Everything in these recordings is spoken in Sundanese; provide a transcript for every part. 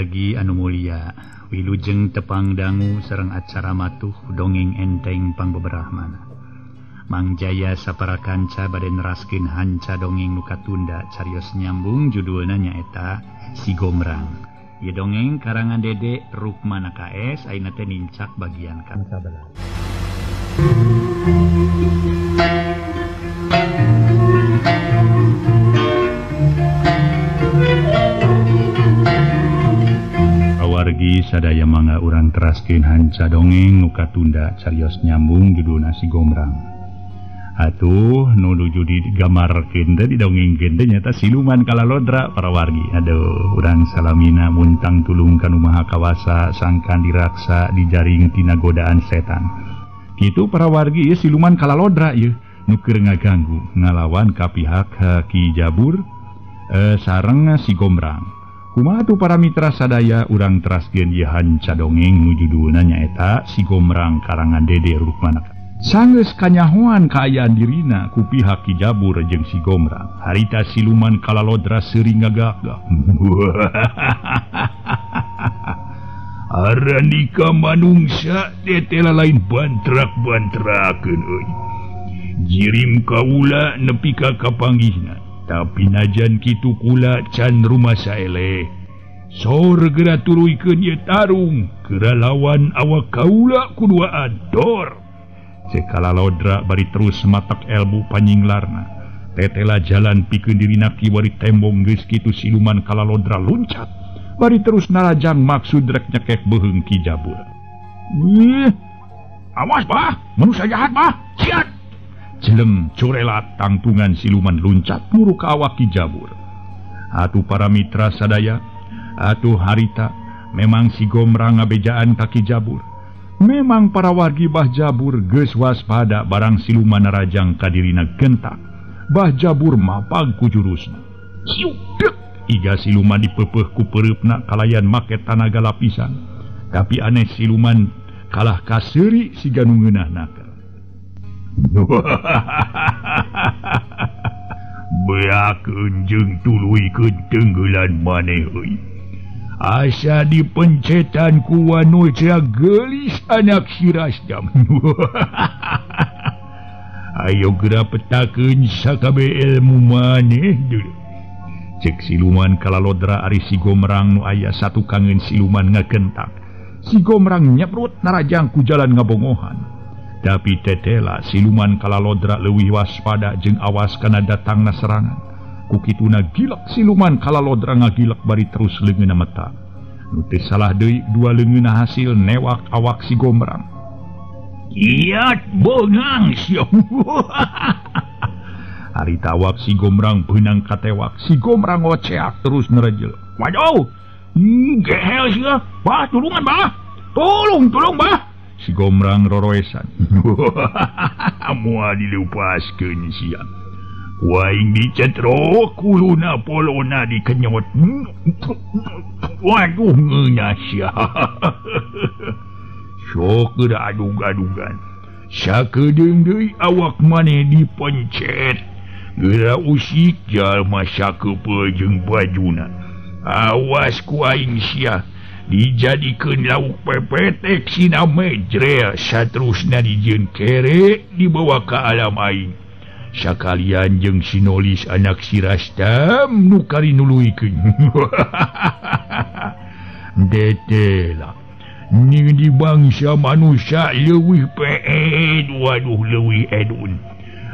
wargi anu mulia, wilujeng tepang dangu sareng acara matuh dongeng enteng pangbeberahmana. Mang Jaya sapara kanca bade neraskeun hanca dongeng nu katunda carios nyambung judulna nyaeta Si Gombrang. Ieu dongeng karangan Dede Rukmana KS ayeuna teh nincak bagian ka-11. Wargi sadaya mangga urang teraskeun hanca dongeng nu katunda carios nyambung judulna Si Gombrang. Atuh nu nuju digamarkeun teh didongengkeun teh nyata siluman kalalodra para wargi. Aduh, urang salamina muntang tulung kanu maha kawasa sangkan diraksa dijaring tina godaan setan. Kitu para wargi siluman kalalodra ieu nu keur ngaganggu ngalawan ka pihak Ki Jabur sareng Si Gombrang. Kumaha atuh para mitra sadaya urang teraskeun ieu hanca dongeng nu judulna nyaeta Si Gombrang karangan Dede Rukmana. Sanggeus kanyahoan kaayaan dirina ku pihak Ki Jabur jeung Si Gombrang, harita siluman kalalodra seuring ngagagah. Arandika manungsa tetela lain bantrak-bantrakeun euy. Jirim kaula nepi ka kapanggihna. Tapi najan kitu kula can rumasa eleh. Sor geura turuykeun ieu tarung, geura lawan awak kaula kuduaan dor. Cek kalalodra bari terus matak elbu panyinglarna. Tetela jalan pikeun dirina kiwari tembong geus kitu siluman kalalodra luncat. Bari terus narajang maksud rek nyekek beuheung Ki Jabur. Awas bah, manusia jahat bah, siat. Jeleng corelat tangtungan siluman luncat muru ka awak Ki Jabur. Atuh para mitra sadaya, atuh harita memang Si Gombrang ngabejaan ka Ki Jabur. Memang para wargi Bah Jabur geus waspada barang siluman narajang ka dirina gentak. Bah Jabur mapag ku jurusna. Siuk dek iga siluman dipeupeuh ku peureupna kalayan make tanaga lapisan. Tapi aneh siluman kalah kaseuri siga nu ngeunahna. Beakeun jeung tuluykeun tenggelan maneh euy. Asa dipencetan ku wanoja gelis anak si Rasdam. Ayo geura petakeun sakabe ilmu maneh deui. Cek siluman kalalodra ari Si Gombrang nu aya satu kangeun siluman ngagentak. Si Gombrang nyeprut narajang ku jalan ngabongohan. Tapi tetela siluman kalalodra leuwih waspada jeung awas kana datangna serangan. Kukituna gilek siluman kalalodra ngagilek bari terus leungeunna mata. Nu teu salah deui dua leungeunna hasil newak awak Si Gombrang. Kiat beunang sia. Harita awak Si Gombrang beunang katewak, Si Gombrang oceak terus nerejel. Waduh, gehel sia. Bah, tulungan bah. Tolong bah. Si Gombrang roroesan. Moal dileupaskeun sia. Waing dicetro kuluna polona dikenyot. Waduh ngeunah sia. Sok geura adug-adugan. Sakedeung deui awak maneh dipencet. Geura usik jalma sakeupeul jeung bajuna. Awas ku aing sia. Dijadikeun lauk pepetek sina mejrel saterusna dijieun kere dibawa ka alam aing. Sakalian jeung sinolis anak si Rasdam nu kari nuluykeun. Detela ning di bangsa manusia leuwih peed, waduh leuwih edun.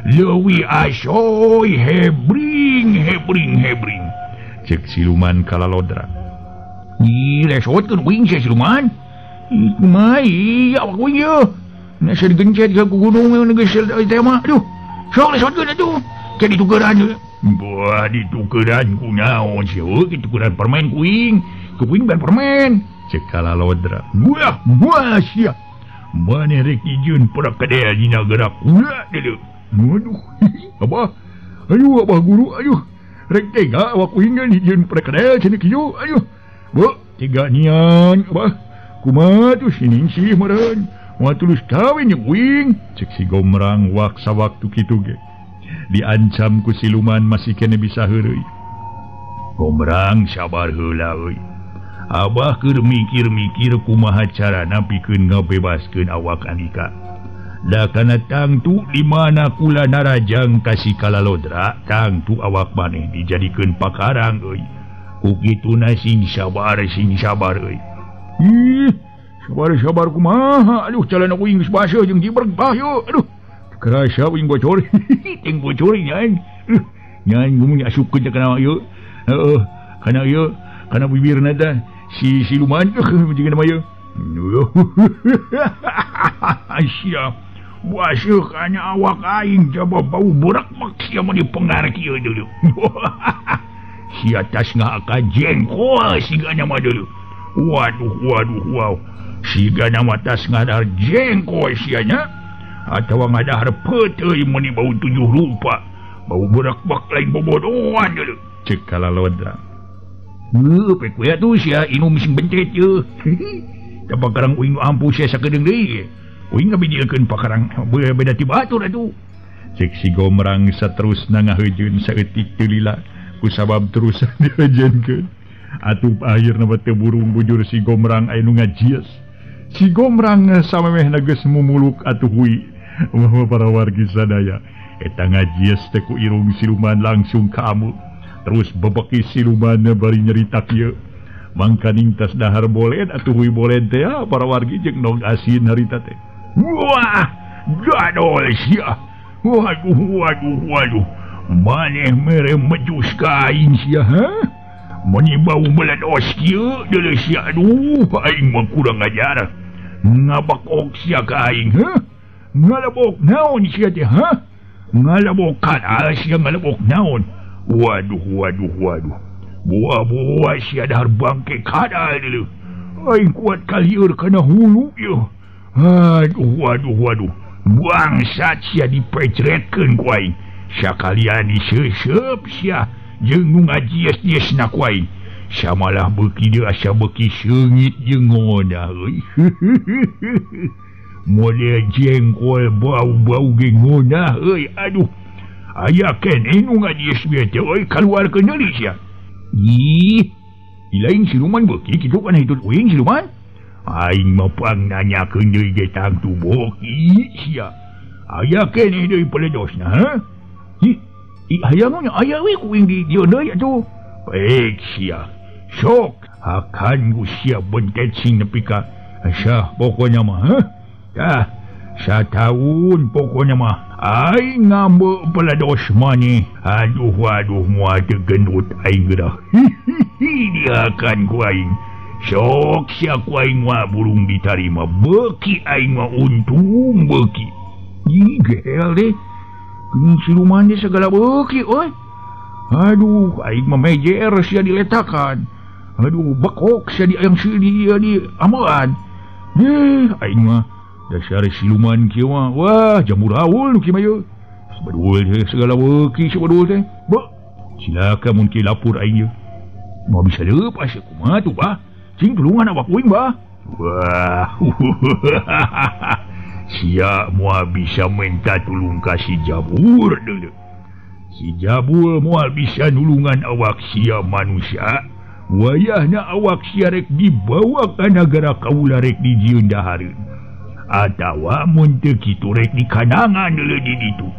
Leuwih asoy hebring. Cek siluman kalalodra. Lesotkeun wing sia siluman. Kumaha awak wing ye. Nasa digencet ka gunung geus teh mah. Aduh. Sok lesotkeun atuh. Ke ditukeran ye. Wah, ditukeran kunaon sia? Ditukeran permen kuing. Ku kuing ban permen. Cek kalalodra. Wah sia. Maneh rek ijieun perak kadea dina gerak kula deuleu. Waduh. Abah. Aduh abah guru, aduh. Rek tega awak kuing ijieun perak kadea cenah kieu. Aduh. Bo, tiga nian, abah. Kumaha tuh sining sih meureun. Moal tulus kawin jeung wing. Cek Si Gombrang waksa waktu kitu ge. Diancam ku siluman masih kene bisa heureuy. Gombrang sabar heula euy. Abah keur mikir-mikir kumaha carana pikeun ngabebaskeun awak Andika. Da kana tangtu di mana kula narajang kasih kalalodra, tangtu awak maneh dijadikeun pakarang euy. Ku kituna sing sabar euy. Ih, sabar kumaha? Aduh, calana uing geus baseuh jeung jibreg bahyo. Aduh. Kerasa uing bocor. Ting bocor nyain. Nyain ngomong asupkeun kana ieu. Heeh, kana ieu, kana bibirna teh si siluman jeung nama ieu. Siap. Baseuh kana awak aing coba bau burak-mak sia mah dipengar kieu dulu. Sia tas ngaka jengkol sigana mah dulu. Waduh. Sigana mah tas ngadar jengkol sianya atawa ngadar peteuy meni bau 7 rupa. Bau burak-mak lain bobodohan dulu. Cek kalalodra. Pek we atuh sia inum sing bencet ye. Tapi karang uing ampuh sia sakedeung deui. Uing ngabidilkeun pakarang beda ti batur atuh. Cek si Gomrang saterusna ngahejeun saeutik teu lila kusabab terusan diajenkeun. Atup akhirna teu burung bujur si Gomrang aya nu ngajies. Si Gomrang samemehna geus mumuluk atuh hui. Ulah para wargi sadaya eta ngajies teh ku irung siluman langsung ka amuk. Terus bebeki siluman bari nyerita kieu. Mangkaning tas dahar bolen atuh hui bolen teh para wargi jeung nog asin harita teh. Wah, gadol sia. Waduh. Maneh mere mejus ka aing sia, ha? Meni bau meledos kieu deuleu sia. Aduh, aing mah kurang ajar. Ngabakok sia ka aing, ha? Ngalabok naon sia teh, ha? Ngalabok kadal sia ngalabok naon? Waduh. Buah sia dahar bangke kadal deuleu. Aing kuat kalieur kana hulu ye. Waduh. Bangsat sia dipecretkeun ku aing. Sakalian diseuseup sia jeung nu ngajies-jiesna ku aing. Samalah beuki deui asa beuki seungit jeung ngodah euy. Model jengkol bau-bau ge ngodah euy. Aduh. Aya keneh nu ngajies bieu teh euy kaluarkeun deui sia. Ih, ilaing siluman beuki kitu kana hitut uing siluman. Aing mah pang nanyakeun deui ge tangtu boki sia. Aya keneh deui peledosna, ha? Ih, aya mun aya we ku uing di dieu deui atuh. Baik sia. Sok akan ku sia bentet sing nepi ka asa pokona mah, ha? Tah, sataun pokona mah aing ngambek peledos maneh. Aduh moal teu gendut aing geura. Dia akan ku aing. Sok sia ku aing mah burung ditarima beuki aing mah untung beuki. Ih gel deh. Kuning siluman dia segala beuki euy. Aduh aing mah mejer sia diletakan. Aduh bekok sia di ayang dia di amelan. Aing mah dasar siluman kieu mah wah jamur haul nu kieu mah ye. Sabadul teh segala beuki sabadul teh. Silaka mun ki lapur aing ye. Mau bisa leupas kumaha tuh bah. Cing tulungan awak uing bah. Wah. Sia moal bisa minta tulung ka si Jabur deuleu. Si Jabur moal bisa nulungan awak sia manusia. Wayahna awak sia rek dibawa ka nagara kaula rek dijieun dahareun. Atawa mun teu kitu rek dikandangan deuleu di ditu.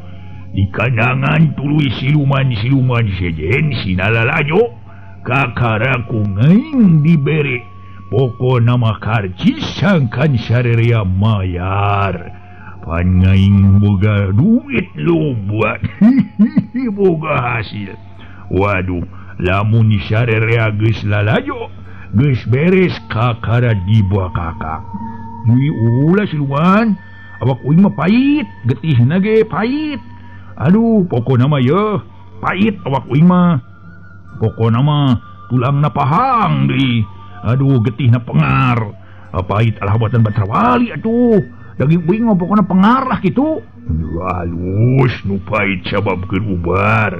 Di kandangan tuluy siluman-siluman sejen sinalalajo. Kakara ku ngaing dibere pokona mah karcis sangkan sarerea mayar pan ngaing boga duit loba boga hasil. Waduh lamun sarerea geus lalajo geus beres kakara dibawa kakak. Ulah siluman awak uing mah pait getihna ge pait. Aduh pokona mah ye pait awak uing mah. Pokona mah tulangna pahang deui. Aduh getihna pengar. Pahit alah buatan Batrawali atuh. Daging uing mah pokona pengar lah kitu. Halus nu pahit sababkeun ubar.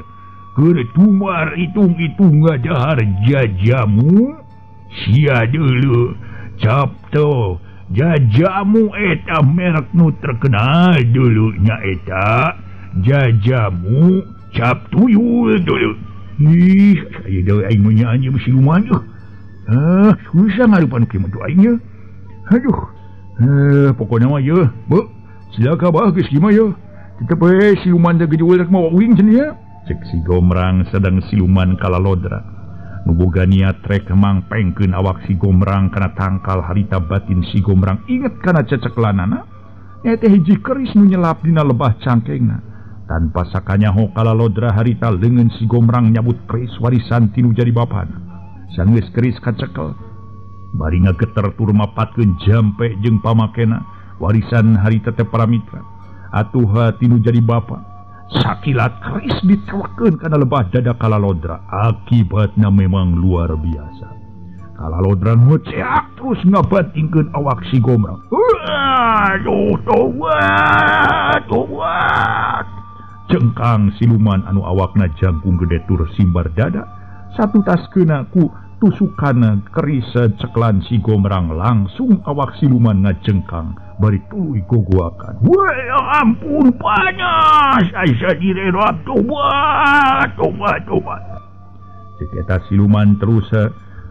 Keur tumar itung-itung ngadahar jajamu. Sia deuleu capto. Jajamu eta merek nu terkenal deuleu nya eta. Jajamu cap tuyul deuleu. Ih, saya dah aing menyanyi siluman je. susah ngarupan kieu aing. Aduh. Pokoknya mah ya, Bu. Silakan bah geus kieu mah ya. Tetep we siluman teh gejul rek mawa uing cenah ya. Cek si Gomrang sedang siluman kalalodra. Nu boga niat rek mangpengkeun awak si Gomrang kana tangkal harita batin si Gomrang inget kana ceceklanana. Nya teh hiji keris nu nyelap dina lebah cangkengna. Tanpa sakanyaho kalalodra harita leungeun si Gomrang nyabut keris warisan tinu jadi bapana. Sanggeus keris kacekel bari ngageter tur mapatkeun jampe jeung pamakena warisan harita teh para mitra. Atuh tinu jadi bapa sakilat keris ditewakeun kana lebah dada kalalodra. Akibatna memang luar biasa. Kalalodra ngeceak terus ngabantingkeun awak si Gomrang. Aduh tobat. Cengkang siluman anu awakna jangkung gede tur simbar dada satu taskeuna ku tusukan keris ceklan si Gomrang langsung awak siluman ngajengkang bari tuluy gogoakan. Weh ampun panas asa direrap tobat. Cek eta siluman terus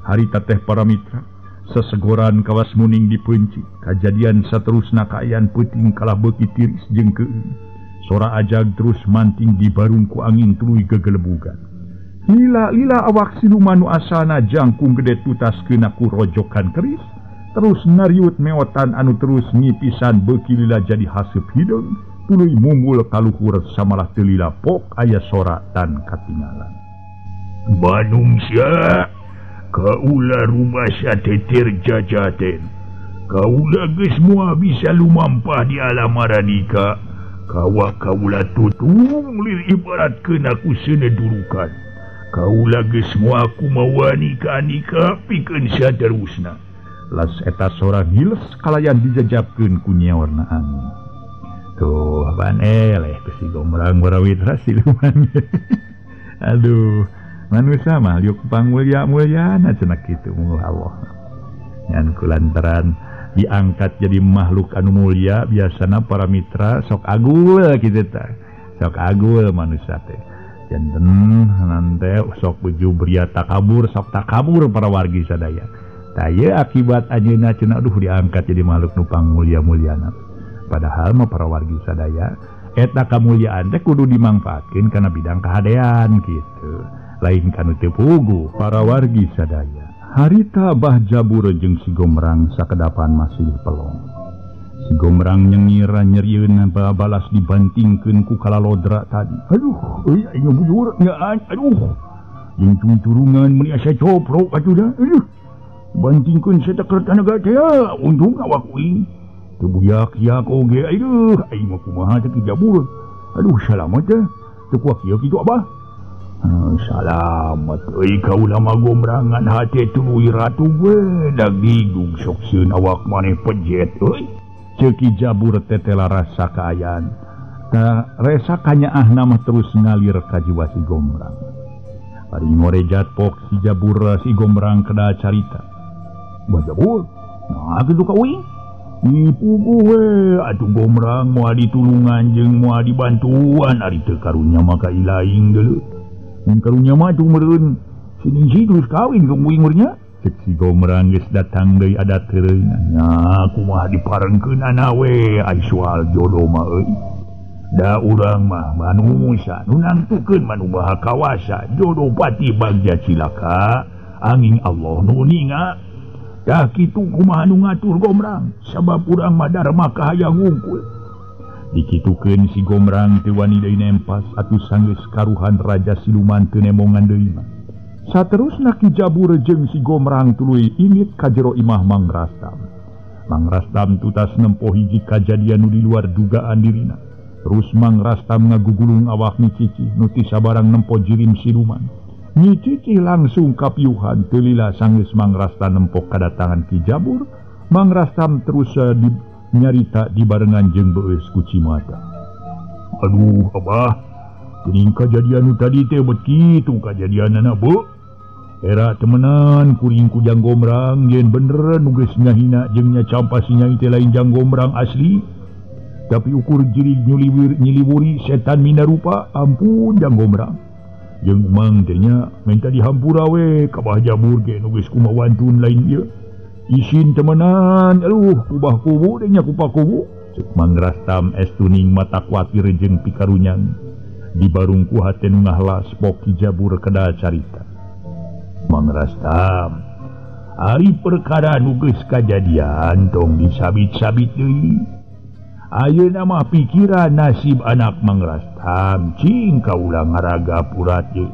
harita teh para mitra sesegoran kawas muning dipenci. Kajadian saterusna kaayaan peuting kalah beuki tiris jeung keueung. Sora ajag terus manting dibarung ku angin tuluy gegelebugan. Lila awak siluman nu asana jangkung gede tutaskeun ku rojokan keris terus ngariut meotan anu terus ngipisan beuki lila jadi haseup hideung tuluy mumbul kaluhur samalah teu lila pok aya sora tan katinggalan. Manungsia kaula rumasa teter jajaten. Kaula geus moal bisa lumampah di alam maranika. Kaula tutung lir ibaratkeun aku senedurukan. Kaula geus moal kumaha nikah pikeun saterusna. Las eta sora hiles kalayan dijajabkeun ku nyawarna angin. Tuh ban eleh si Gomrang barawitra siluman. Aduh, manusia mah yuk pangmulia-muliana cenah kitu mungguh Allah. Ngan kulantaran diangkat jadi makhluk anu mulia biasana para mitra sok agul kitu teh. Sok agul manusia teh. Janten nante sok buju bria takabur sok takabur para wargi sadaya. Taya akibat anjeunna cenah aduh diangkat jadi makhluk nu pangmulia-muliana. Padahal mah para wargi sadaya eta kamuliaan teh kudu dimangpaatkeun kana bidang kahadean kitu. Lain kanu teu puguh para wargi sadaya. Harita bah jabur jeung si Gomrang sakedapan masih pelong. Si Gomrang nyengir nyerieun balas dibantingkeun ku kalalodra tadi. Aduh, aing bujur nyaan. Aduh. Jeung cungcurungan meuni asa coprok atuh dah. Aduh. Bantingkeun sateker tanaga teh untung awak uing. Teu buyak-yak oge. Aduh, aing mah kumaha teh jabur. Aduh, salamet teh. Teu kuat kieu kitu abah. Salamet euy kaula mah Gomrangan hate tuluy ratu we daging sok sieun awak maneh pejet euy. Ceuk jabur teh rasa kaayaan. Ta resa kanyaahna mah terus ngalir ka jiwa si Gomrang. Bari ngorejat pok si jabur si Gomrang kada carita. Bah jabur, nah kitu ka uing. Ipuguh we atuh Gomrang moal ditulungan jeung moal dibantuan ari teu karunya maka ilaing deuleu. Mun karunya mah tuh meureun si terus kawin jeung uing urnya. Cek si Gomrang geus datang deui adat teureunna. Nya kumaha diparengkeunana we ai soal jodoh mah euy. Da urang mah manusia nu nangtukeun manu baha kawasa jodoh pati bagja cilaka angin Allah nu ninga. Dah kitu kumaha nu ngatur Gomrang sabab urang mah darma kahayang ngungkul. Dikitukeun si Gomrang teu wani deui nempas atuh sanggeus karuhan raja siluman teu nemongan deui mah. Saterusna Ki Jabur jeung si Gomrang tuluy imit ka jero imah Mang Rastam. Mang Rastam tutas nempo hiji kajadian nu di luar dugaan dirina. Terus Mang Rastam ngagugulung awak Nyi Cici nu ti sabarang nempo jirim siluman. Nyi Cici langsung kapiuhan teu lila sanggeus Mang Rastam nempo kadatangan Ki Jabur. Mang Rastam terus nyarita dibarengan jeung beus ku Cimata. Aduh abah, geuning kajadian nu tadi teh bet kitu kajadianna Bu. Era temenan kuring ku Jang Gomrang yen bener nu geus ngahina jeung nya campa si Nyai teh lain Jang Gomrang asli. Tapi ukur jirig nyiliwuri setan mina rupa, ampun Jang Gomrang. jeung mang tanya minta dihampura we kabah Jabur ge nu geus kumawantun lain ieu isin temenan kubah kubu denya kupa kubu cek Mang Rastam estuning mata kuatir jeung pikarunyan di barungku hate nu ngahlas Poki Jabur kada carita Mang Rastam ari perkara nu geus kajadian tong disabit-sabit deui ayeuna mah pikiran nasib anak Mang Rastam cing kaula ngaraga purat ye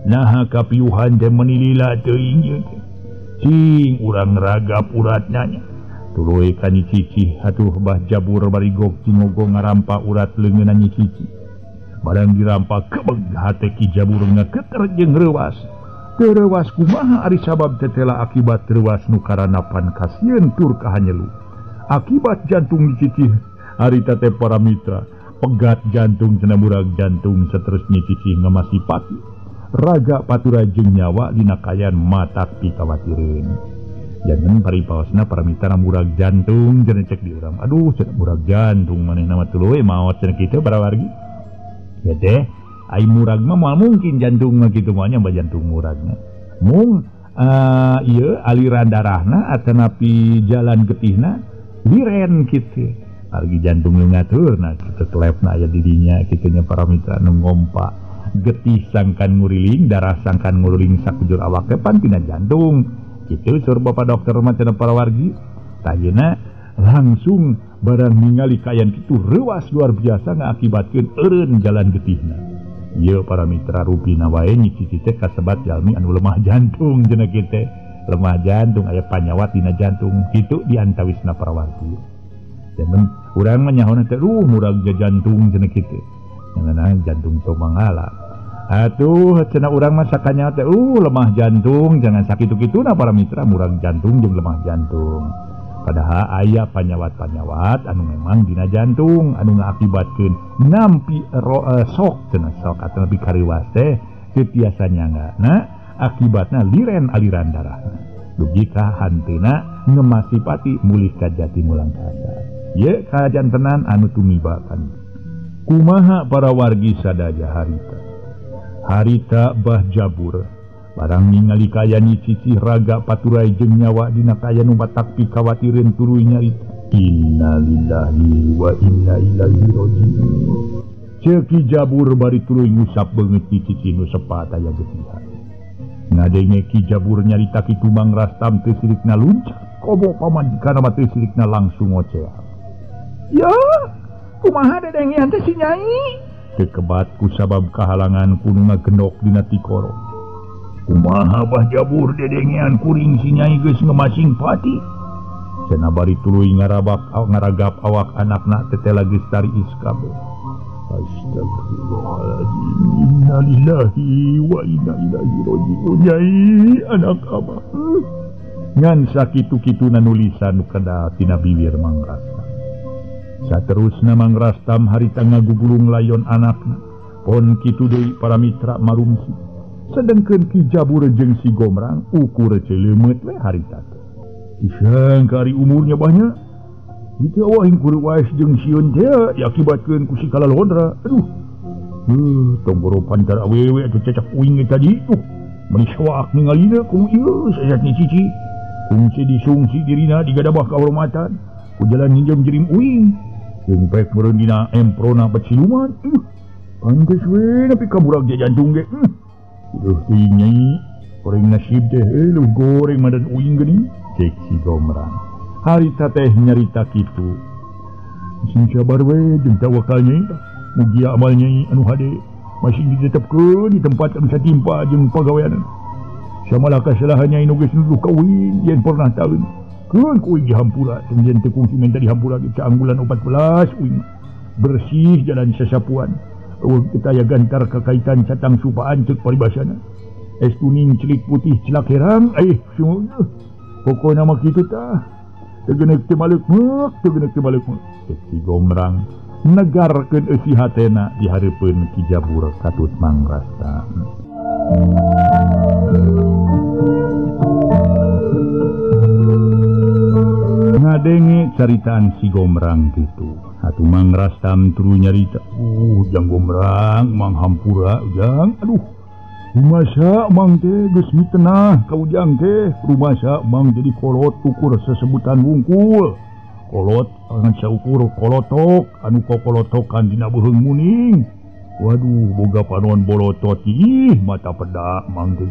naha kapiuhan teh menilila teuing ye cing urang ngaraga purat nanya tuluy ka Cici atuh Bah Jabur barigog cingogo ngarampa urat leungeunna Nyi Cici barang dirampa kebeg hate Ki Jabur ngaketer jeung reuwas teurewas kumaha ari sabab tetela akibat reuwas nu karanapan kasieun tur ka hanyelu akibat jantung Nyi Cici harita teh para mitra pegat jantung cenah murag jantung saterusnya Cici ngamasipati raga patura jeung nyawa dina kayan matak pikawatireun jangan paripaosna para mitra murag jantung cenah cek di urang aduh cenah murag jantung manehna mah tuluy maot cenah kitu para wargi ya teh ai murag mah moal mungkin jantung mah kitu mah nya jantung muragna mung ieu aliran darahna atanapi jalan getihna liren kitu argi jantung nu ngatur nah kitu telepna aya di dinya kitunya para mitra nu ngompa getih sangkan nguriling darah sangkan nguriling sakujur awak teh pan tina jantung kitu sur bapak dokter mah cenah para wargi tayeuna langsung barang ningali kayan kitu reuwas luar biasa ngaakibatkeun eureun jalan getihna ieu para mitra rupina wae Nyi Cici teh kasebat jalmi anu lemah jantung cenah kitu lemah jantung aya panyawat dina jantung kitu diantawisna para wargi dan urang mah nyahona teh murag jantung cenah kitu nganana jantung teu mangala atuh cenah urang mah sakanya teh lemah jantung jangan sakitu-kituna para mitra murag jantung jeung lemah jantung padahal aya panyawat-panyawat anu memang dina jantung anu ngaakibatkeun nampi sok cenah sok atuh nepi kariwas teh teu tiasa nyangana akibatna liren aliran darahna dugi ka hantena ngemasipati mulih ka jati mulang kasar ye kajantenan anu tumibakan kumaha para wargi sadaja harita Bah Jabur barang ningali kaya Nyi Cici raga paturai jeung nyawa dina kaya nu batak pikawatireun tuluy nyarita innalillahi wa inna ilaihi raji'un ceuk Ki Jabur bari tuluy ngusap beungeut Nyi Cici nu sepat aya getihan ngadenge Ki Jabur nyarita kitu Mang Rastam teu sirikna luncak kobo pamajikanna mah teu sirikna langsung ngocehan ya kumaha dedengian teh si Nyai kekebat ku sabab kahalangan kudu ngagendok dina tikoro kumaha Bah Jabur dedengian kuring si Nyai geus ngemasing pati cenah bari tuluy ngaragap awak anakna tetela geus tariis kabeh astagfirullahaladzim innalillahi wa inna ilaihi raji'un Nyai anak abah ngan sakitu-kituna nulisan nu kada tina bibir Mang Rastam saterusna Mang Rastam harita ngagugulung layon anakna pon kitu deui para mitra marumsi sedengkeun Ki Jabur jeung si Gomrang ukur celeumeut we harita teh isang kari umurnya banyak itu awahing kuruwas jeung sieun teh diakibatkeun ku si kalalondra aduh tong boropan cara awewe atuh cacak uing tadi meuli sawak ningalina ku ieu sayat Nyi Cici kungsi disungsi dirina digadabah kahormatan ku jalan hinjam jerim uing jeung pek meureun dina emprona baciluman pantes we nepi ka murag jantung ge duh teuing Nyai goreng nasib teh lu goreng madan uing geuning cek si Gomrang harita teh nyarita kitu sing sabar we jeung tawakal Nyai mugi amal Nyai anu hade masih ditetepkeun di tempat anu satimpa jeung pagawean samala kasalahan Nyai nu geus nuduh ka uing yen pernah taeun keun ku uing dihampura tong yen teu kungsi minta dihampura ge caanggulan 14 uing bersih jalan sasapuan kita aya gantar kakaitan catang supaan ceuk paribasana es kuning celik putih celak herang sungguh pokona mah kitu tah teu geuneuk teu maleuk si Gomrang negarkeun eusi hatena di hareupeun Ki Jabur katut Mang Rastam ngadenge caritaan si Gomrang gitu atuh Mang Rastam turu nyarita jang Gomrang Mang hampura jang aduh Rumasa mang teh geus mitenah ka ujang teh. Rumasa mang jadi kolot ukur sesebutan wungkul. Kolot ngan saukur kolotok anu kokolotokan dina beuheung muning. Waduh boga panon bolotot ih mata pedak mang teh.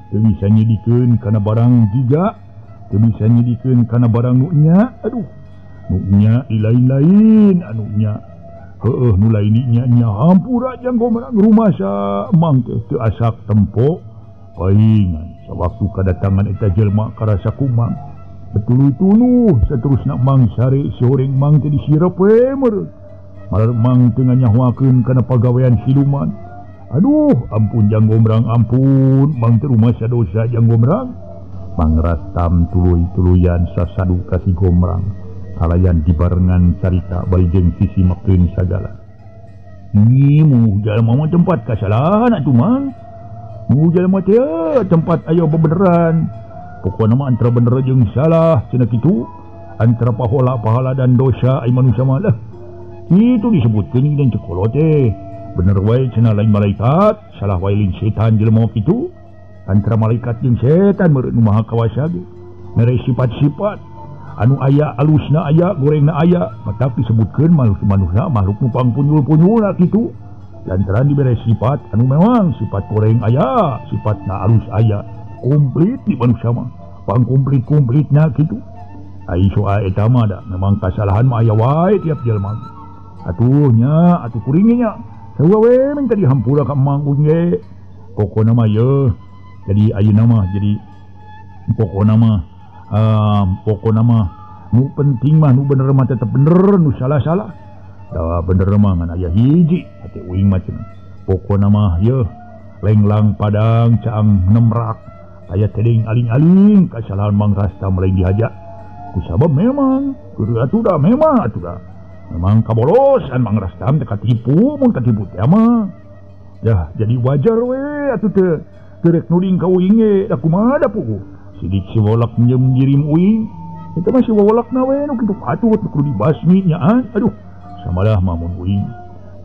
Teu bisa nyidikeun kana barang jiga, teu bisa nyidikeun kana barang nu nya. Aduh nu nya di lain-lain anu nya. Heueuh nu lain nya nya hampura Janggomrang rumasa mang teh teu asak tempo palingan sawaktu kadatangan eta jelema karasa kumang. Betul-tuluh saterusna mang sare soreng mang teh disirep we meureun. Malar mang teu nganyahoakeun kana pagawean siluman. Aduh ampun Janggomrang ampun mang teh rumasa dosa Janggomrang. Mang Rastam tuluy-tuluyan sasadu ka si Gomrang. Kalayan dibarengan carita bari jeung sisi makeun sagala. Mu jalma mah tempat kasalahan atuh mang. Mu jalma teh tempat aya bebeneran. Pokona mah antara bener jeung salah cenah kitu. Antara pahala dan dosa ai manusia mah lah. Kitu disebutkeun dan cekolot teh. Bener wae cenah lain malaikat, salah wae lain setan jelema kitu. Antara malaikat jeung setan meureun nu maha kawasa ge. Mere sifat-sifat anu aya alusna aya gorengna aya matak disebutkeun manusia makhluk nu pangpunyul-punyul kitu. Lantaran dibere sifat anu memang sifat goreng aya, sifatna alus aya. Komplit di manusia mah pangkomplit-komplitna kitu. Ai soal eta mah da memang kasalahan mah aya wae tiap jelema. Atuh nya atuh kuring nya sawa we minta dihampura ka emang uing. Pokona mah ye jadi ayeuna mah jadi pokona mah nu penting mah nu bener mah tetep bener, nu salah da bener mah ngan aya hiji ate uing mah cenah. Pokona mah ye lenglang padang caang nemrak aya teding aling-aling kasalahan Mang Rastam lain dihaja. Kusabab memang kudu atuh da memang kabolosan Mang Rastam teh katipu mun katipu teh mah. Ya jadi wajar we atuh teh rek nuling ka uing ge da kumaha da puguh. Sidik si wolak njem ngirim uing. Eta mah si wolakna we nu kitu patut kudu dibasmi nyaan. Aduh samalah mamun uing.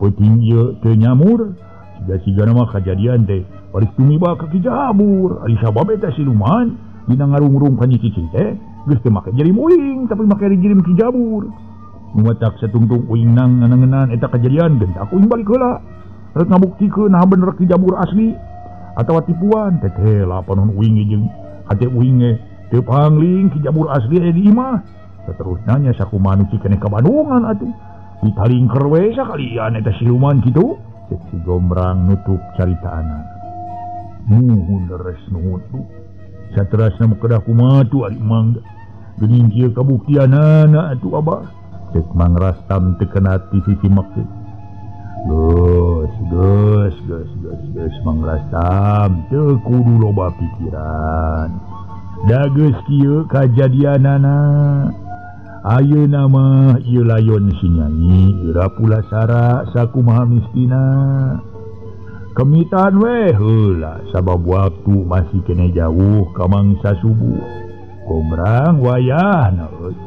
Penting ieu teu nyamur. Siga-sigana mah kajadian teh bari tumiba ka Ki Jabur. Ari sabab eta siluman dina ngarungrung ka Nyi Cicing teh geus teu make jirim uing tapi make jirim Ki Jabur. Nu matak satungtung uing nang nganangenan eta kajadian gentak uing balik heula. Rek ngabuktikeun nah bener Ki Jabur asli atawa tipuan teh lah panon uing jeung hate uing teu pangling Ki Jabur asli aya di imah. Saterusna nya sakumaha nu keneh ka Bandungan atuh. Ditalingker we sakalian eta siluman kitu. Cek si Gomrang nutup caritaana. Nuhun leres nuhun tuh. Saterasna kedah kumaha tu ari mangga. Geuning kieu kabuktianana atuh abah. Cek Mang Rastam teu kena ti sisi makeun. Geus Mang Rastam teu kudu loba pikiran. Da geus kieu kajadianana. Ayeuna mah ieu layon si Nyai geura pula sara sakumaha mistina. Kemitan we heula sabab waktu masih kene jauh ka mangsa subuh. Gomrang wayahna eus.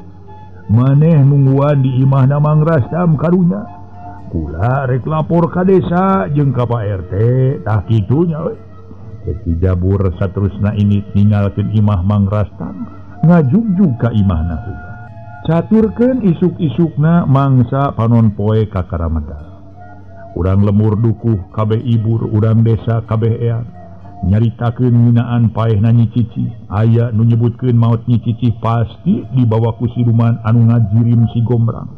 Maneh nungguan di imahna Mang Rastam karunya. Kula rek lapor ka desa jeung ka Pak RT tah kitu nya we. Ki Jabur saterusna ini ninggalkeun imah Mang Rastam ngajugjug ka imahna heula. Caturkeun isuk-isukna mangsa panon poe ka Karamada. Urang lemur dukuh kabeh ibur, urang desa kabeh eang nyaritakeun ngeunaan paehna Nyi Cici. Aya nu nyebutkeun maot Nyi Cici pasti dibawa ku siluman anu ngajirim si Gomrang.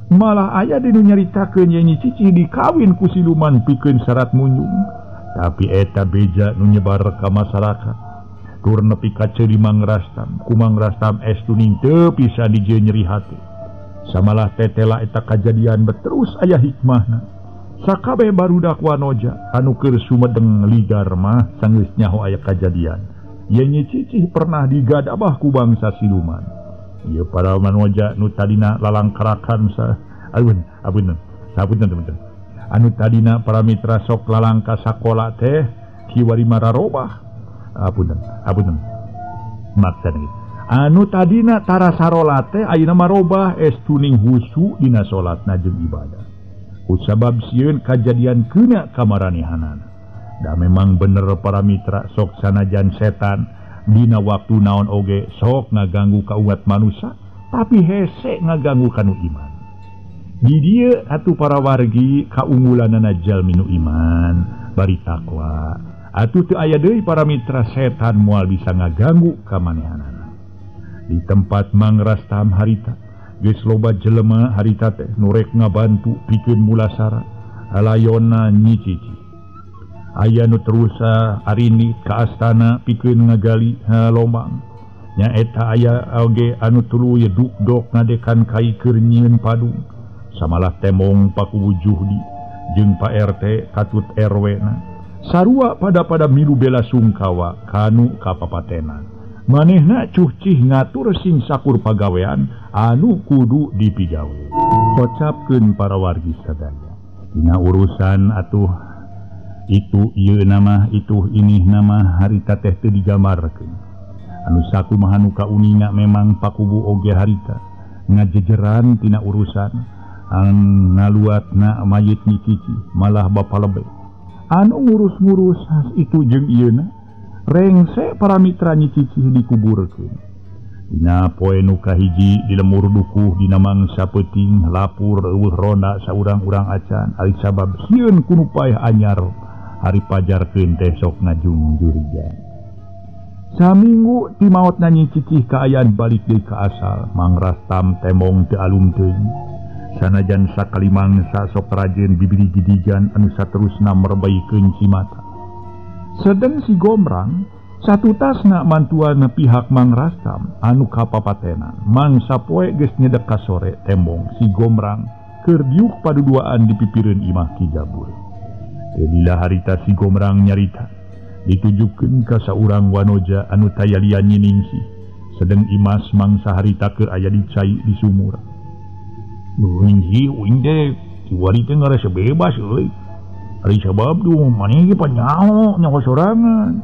Malah aya nu nyaritakeun Nyi Cici dikawin ku siluman pikeun syarat munyung. Tapi eta beja nu nyebar ka masyarakat. Tur nepi ka ceuri Mang Rastam, ku Mang Rastam estuning teu bisa dijieun nyeri hati. Samalah tetela eta kajadian beterus aya hikmahna. Sakabeh barudak wanoja anu keur sumedeng ligar mah sanggeus nyaho aya kajadian. Ye Nyi Cici pernah digadabah ku bangsa siluman. Ieu para wanoja nu tadina lalangkarakan sapunten. Anu tadina para mitra sok lalangka sakola teh kiwari mararobah. Apunten. Maksudna anu tadina tara sarola teh ayeuna marobah estuning husu dina salatna jeung ibadah. Kusabab sieun kajadian keuna kamaranehanana. Da memang bener para mitra sok sanajan setan dina waktu naon oge sok ngaganggu ka umat manusia tapi hese ngaganggu kanu iman. Di dieu atuh para wargi kaunggulanana jalmi nu iman bari takwa. Atuh teu aya deui para mitra setan moal bisa ngaganggu ka manehanana. Di tempat Mang Rastam harita geus loba jelema harita teh nu rek ngabantu pikeun mulasara alayonna nyi cici. Aya nu terusa arini ka astana pikeun ngagali lombang. Nya eta aya oge anu tuluy duk-dok ngadekan kai keur nyieun padung. Samalah temong pakuwujuh di jeung Pak RT katut RW-na. Sarua pada milu bela sungkawa kanu kapapatenan. Manehna cucih ngatur sing sakur pagawean anu kudu dipigawe. Kocapkeun para wargi sadaya. Dina urusan atuh itu ieu nama itu ini nama harita teh teu digambarkeun. Anu sakumaha nu kauninga memang pakubu oge harita ngajejeran tina urusan ngaluatna mayit ni cici malah bapa lebe anu ngurus-ngurus itu jeung ieuna rengse para mitra ni cici dikuburkeun. Dina poe nu kahiji di lemur dukuh dina mangsa peuting lapur eueuh ronda saurang-urang acan ari sabab sieun kunu paeh anyar hari pajarkeun teh sok ngajung jurigan. Saminggu ti maotna nyi cici kaayaan balik deui ka asal. Mang Rastam temong teu alum teuing. Sanajan sakali mangsa sok rajen bibiri gidigan anu saterusna merbaikeun cimata. Sedeng si Gombrang satu tasna mantuana pihak Mang Rastam anu kapapatenan. Mangsa poe geus nyedek ka sore tembong si Gombrang keur diuk paduduaan di pipireun imah Ki Jabur. Lila harita si Gombrang nyarita ditujukeun ka saurang wanoja anu tayalian nyiningsih. Sedeng imas mangsa harita keur aya di cai di sumur. Ningsih uing teh tiwari teh ngarasa bebas euy. Ari sabab tuh maneh ge panyaho nyaho sorangan.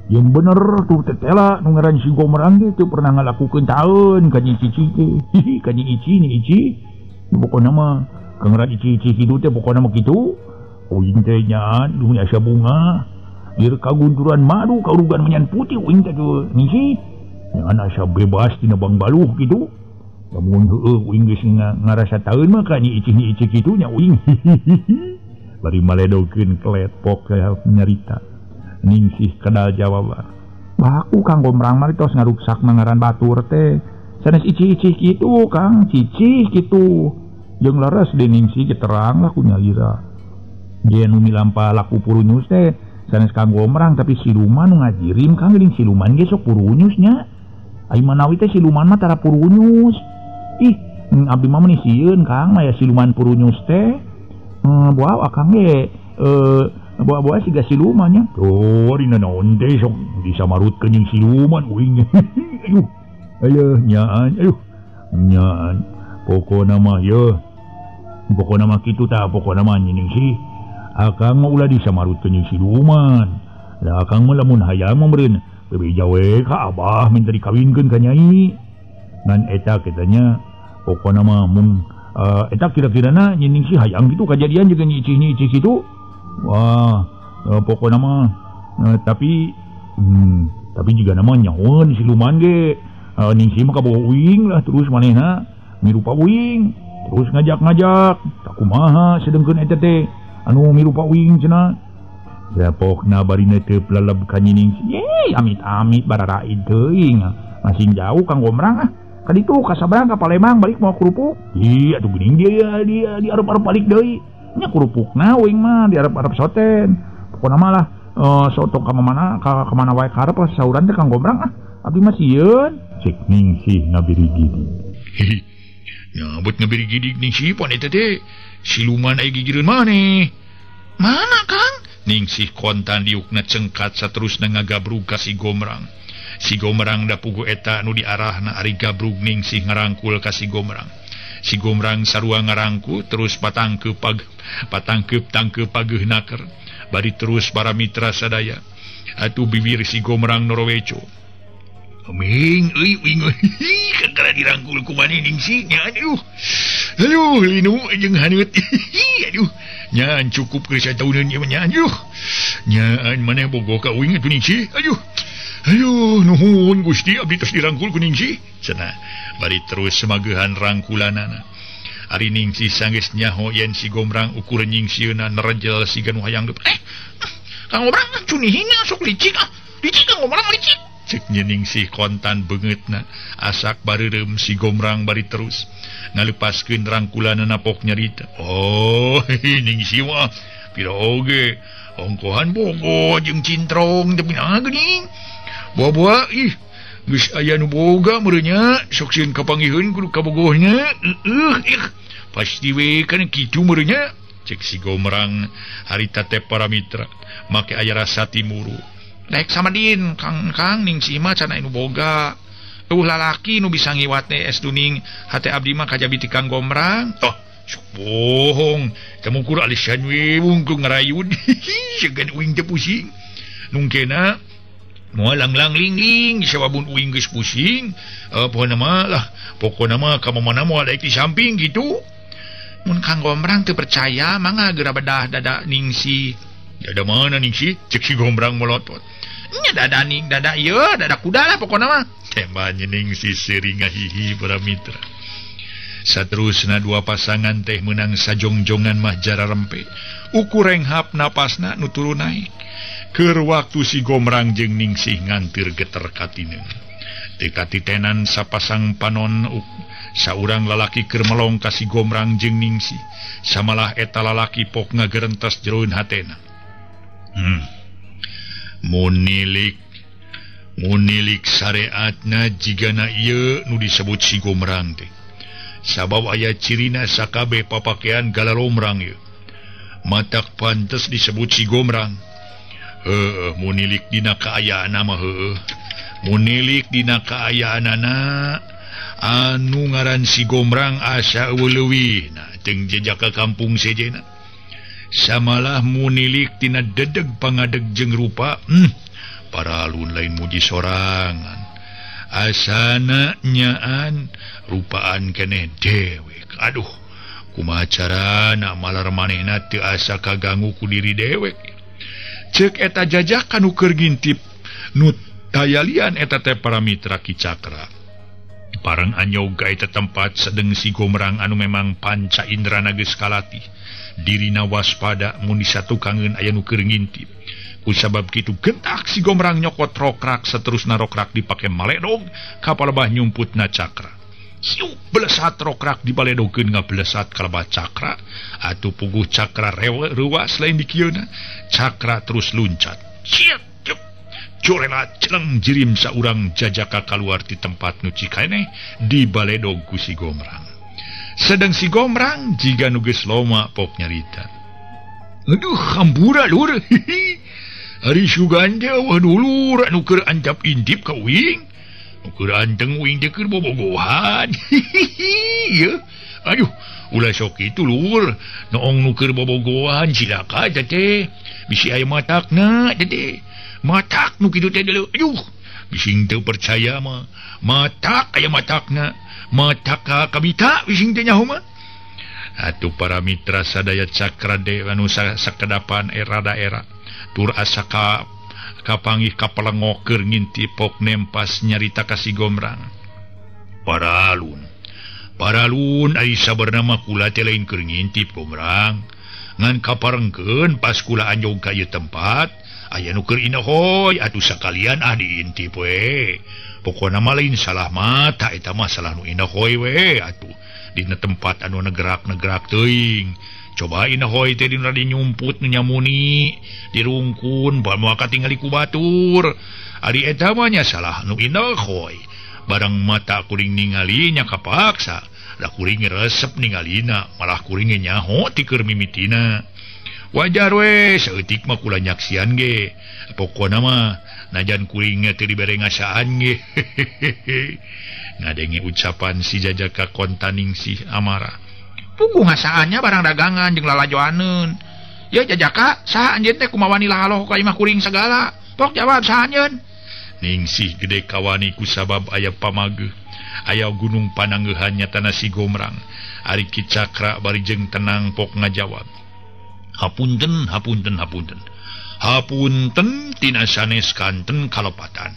Yang bener tuh tetela nu ngaran si Gombrang teh teu pernah ngalakukeun taeun ka nyi cici teh. Hihi ka nyi ici. Pokona mah kangran ici kitu teh pokona mah kitu. Uing teh nya dunya asa bunga. Ieu kagunturan madu kaurugan menyan putih uing teh tuh ningsih. Nya asa bebas tina bang baluh kitu. Lamun heueuh uing geus ngarasa taeun mah ka nyi ici kitu nya uing. Bari maledokeun kelepok nyarita. Ningsih kedal jawaban. Baku Kang Gombrang mah tos ngaruksak ngaran batur teh. Sanes ici kitu Kang, cicih kitu. Jeung leres deui Ningsih terang lah ku nyalira. Dia nu milampa laku purunyus teh sanes Kang Gombrang tapi siluman nu ngajirim Kang geuning siluman ge sok purunyus nya. Ai manawi teh siluman mah tara purunyus. Ih, abdi mah meni sieun Kang mah ya siluman purunyus teh. Buah akang ge buah siga siluman nya. Tuh dina naon teh sok disamarutkeun jeung siluman uing. Ayuh. Ayo nyaan, nyaan. Pokona mah ye. Pokona mah kitu tah pokona mah Ningsih. Akang mah ulah disamarutkeun jeung siluman. Da akang mah lamun hayang mah meureun bebeja we ka Abah minta dikawinkeun ka Nyai. Ngan eta katanya pokona mah mun eta kira-kirana Ningsih hayang gitu kejadian jeung nyi ici kitu. Wah, pokona mah tapi juga nama nyaon siluman ge. Ningsih mah kabawa uing lah terus manehna mirupa uing terus ngajak-ngajak tak kumaha sedengkeun eta teh anu mirupa uing cenah. Sapokna barina teu plaleb ka nyi Ningsih. Ye, amit-amit bararaid teuing. Masih jauh Kang Gombrang ah. Kaditu ka sabrang ka Palembang balik mau kerupuk. Iya atuh geuning dia di arep-arep balik deui. Nya kerupukna uing mah di arep-arep soten. Pokona mah lah soto ka mana wae karep sauran teh Kang Gombrang ah. Abdi mah sieun. Cek Ningsih ngabiri gidig. Hehe. Nyabut ngabiri gidig Ningsih pon eta teh siluman aya gigireun maneh. Mana Kang? Ningsih kontan diukna cengkat saterusna ngagabrug ka si Gombrang. Si Gombrang da pugu eta nu diarahna ari gabrug Ningsih ngarangkul ka si Gombrang. Si Gombrang sarua ngarangku terus patangkeup pageuna keur. Bari terus para mitra sadaya. Atuh bibir si Gombrang noroweco. Aming euy uing kakara dirangkul ku maneh Ningsih nya aduh linu jeung haneut. Aduh nyaan cukup ke 1 tahunan ya nyaan yuh nyaan maneh bogoh ka uing atuh Ningsih ayo nuhun Gusti abdi tos dirangkul ku Ningsih cenah bari terus semagehan rangkulanana ari Ningsih sanggeus nyaho yen si Gombrang ukur nyingsieuna nerejel sigan hayang Kang Gombrang cunihina sok licik Kang Gombrang licik cek Ningsih kontan beungeutna asak bareurem si Gombrang bari terus ngalepaskeun rangkulanana pok nyarita Ningsih mah pira oge ongkohan bogo jeung cintrong teu pinaha geuning buah-buah geus aya nu boga meureunnya sok sieun kapanggiheun kudu kabogohna pasti we kana kitu meureunnya cek si Gombrang harita teh para mitra make aya rasa timuru daek samadin Kang Ningsih mah can anu boga lalaki nu bisa ngiwat es duning hate abdi mah kajabi ti Kang Gombrang sok bohong teu ukur alisan we wungkul ngarayud segan uing teu pusing nungkena moal lang ling sababun uing geus pusing pokona mah ka mana moal daek di samping gitu mun Kang Gombrang teu percaya mangga geura bedah dada Ningsih dada mana Ningsih cek si Gombrang melotot nya dada ieu dada kuda lah pokona mah tembanya Ningsih sering ngahihi para mitra saterusna dua pasangan teh menang sajongjongan mah jararempe ukur renghap napasna nu turu naik keur waktu si Gombrang jeung Ningsih ngantir geter katineun teu katitenan sapasang panon saurang lalaki keur melong ka si Gombrang jeung Ningsih samalah eta lalaki pok ngagerentos jeroeun hatena Munilik syariatna jigana ieu nu disebut si Gombrang teh sabab aya cirina sakabe papakean galarombrang ieu matak pantes disebut si Gombrang munilik dina kaayaanna mah munilik dina kaayaanana anu ngaran si Gombrang asa leuwih teng jejak ka kampung sejena samalah munilik tina dedeg pangadeg jeung rupa para alun lain muji sorangan asana nyaan rupaan keneh dewek aduh kumaha carana malar manehna teu asa kaganggu ku diri dewek cek eta jajak kanu keur ngintip nu tayalian eta teh para mitra Ki Cakra parang anyoga eta tempat sedeng si Gombrang anu memang panca indrana geus kalatih dirina waspada mun disatukangeun aya nu keur ngintip kusabab kitu gentak si Gombrang nyokot rokrak saterusna rokrak dipake maledog ka palebah nyumputna Cakra siu belesat rokrak dibaledogkeun ngabelesat ka lebah Cakra atuh puguh Cakra reuas lain di kieuna Cakra terus luncat ciet corela celeng jirim saurang jajaka kaluar ti tempat nu cikaneh dibaledog ku si Gombrang sedang si Gombrang jiga nu geus loma pok nyarita aduh hambura lur hari Suganda wah dulur anu keur ancap intip ka uing nu keur anteng uing teh keur bobogohan ya aduh ulah sok kitu lur noong nu keur bobogohan silaka teh bisi aya matakna teh matak nu kitu teh aduh bising teu percaya mah matak aya matakna matak ka kabita bising teh nyaho mah atuh para mitra sadaya Cakra de anu sakedapan era daerah tur asa kapanggih kapelengok keur ngintip pok nempas nyarita ka si Gombrang para alun ari sabarna mah kula teh lain keur ngintip Gombrang ngan kaparengkeun pas kula anjog ka ieu tempat aya nu keur inahoy atuh sakalian diintip we pokona mah lain salah mata eta mah salah nu inahoy we atuh dina tempat anu negerak-negerak teuing coba inahoy teh dina nyumput nu nyamuni dirungkun bae moal katingali ku batur ari eta mah nya salah nu inahoy barang mata kuring ningali nya kapaksa da kuring resep ningalina malah kuring nyaho ti keur mimitina wajar we saeutik mah kula nyaksian ge pokona mah najan kuring teu dibere ngasaan ge ngadenge ucapan si jajaka kontaning si amarah puguh ngasaannya barang dagangan jeung lalajoaneun ya jajaka saha anjeun teh kumaha wani lahaloh ka imah kuring sagala pok jawab saha anjeun Ningsih gede kawani ku sabab aya pamageuh aya gunung panangeuhan nyatana si Gombrang ari Ki Cakra bari jeung tenang pok ngajawab Hapunten tina sanes kanten kalepatan.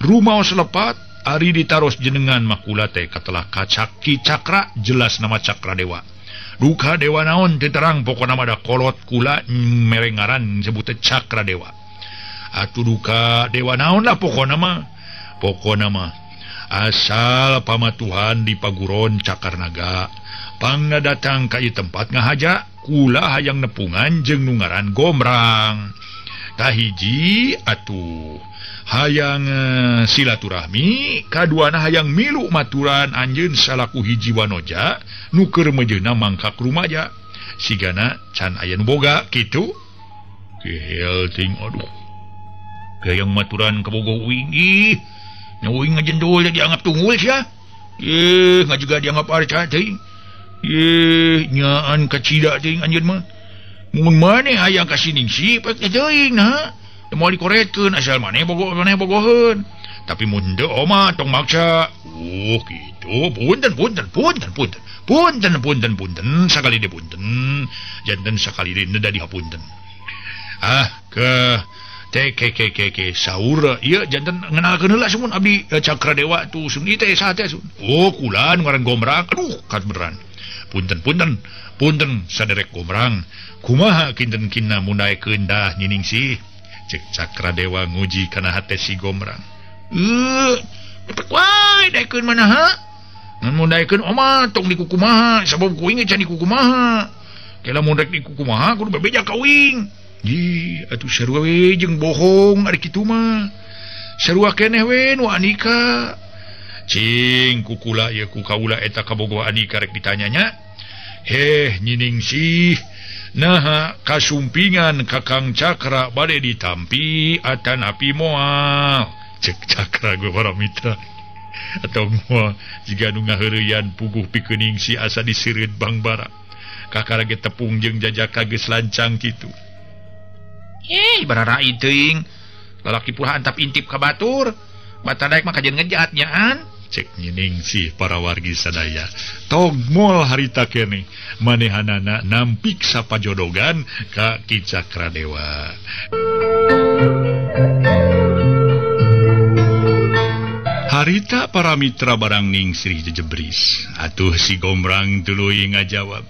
Rumaos lepat ari ditaros jenengan makula teh katelah kacaki cakra jelas nama Cakra Dewa. Duka dewa naon teu terang pokona mah da kolot kula merengaran sebut Cakra Dewa. Atuh duka dewa naon lah pokona mah asal pamatuhan di paguron Cakarnaga pangna datang ka ieu tempat ngahaja kula hayang nepungan jeung nu ngaran Gombrang. Tahiji atuh hayang silaturahmi, kaduana hayang milu maturan anjeun salaku hiji wanoja nu keur mejeuna mangka ka rumaja sigana can aya nu boga kitu. Kehel ting aduh gayang maturan ka boga uing ih nyuing ngajendul dianggap tunggul sia ngajuga dianggap arca ting nyaan kacida ting anjeun mah mun maneh hayang ka siningsi pek teuing nah mau dikorekeun asal maneh bogoheun tapi mun teu oma tong maksa kitu punten sakali de punten janten sakali de da dihapunten ke saur ieu janten ngenalkeun heula sumun abdi Cakra Dewa tu sun ieu teh saha teh sun kula nu ngaran Gombrang aduh katberan punten saderek Gombrang kumaha kinten-kinna mundaekeun dah nyiningsih cek Cakra Dewa nguji kana hate si Gombrang cepet wae daekeun manaha ngan mundaekeun oma tong di kukumaha sabab kuing can di kukumaha kela mun rek di kukumaha kudu bebeja ka uing atuh sarua we jeung bohong ari kitu mah sarua keneh we nu anika cing kukula ieu ku kaula eta kabogoh anika rek ditanyanya nyiningsih nah kasumpingan Kakang Cakra bade ditampi atanapi moal cek Cakra gue para mitra atau moal jika nu ngaheureuyan puguh pikening si asa diseureut Bang Bara kakara ge tepung jeung jajaka geus lancang kitu bararai teuing lalaki pula antap intip ka batur bata daek mah kajen ngejat nyaan cek nyiningsih para wargi sadaya tong moal harita keneh manehanana nampik sapajodogan ka Ki Cakra Dewa. Harita para mitra barang ningsih jejebris atuh si Gombrang tuluy ngajawab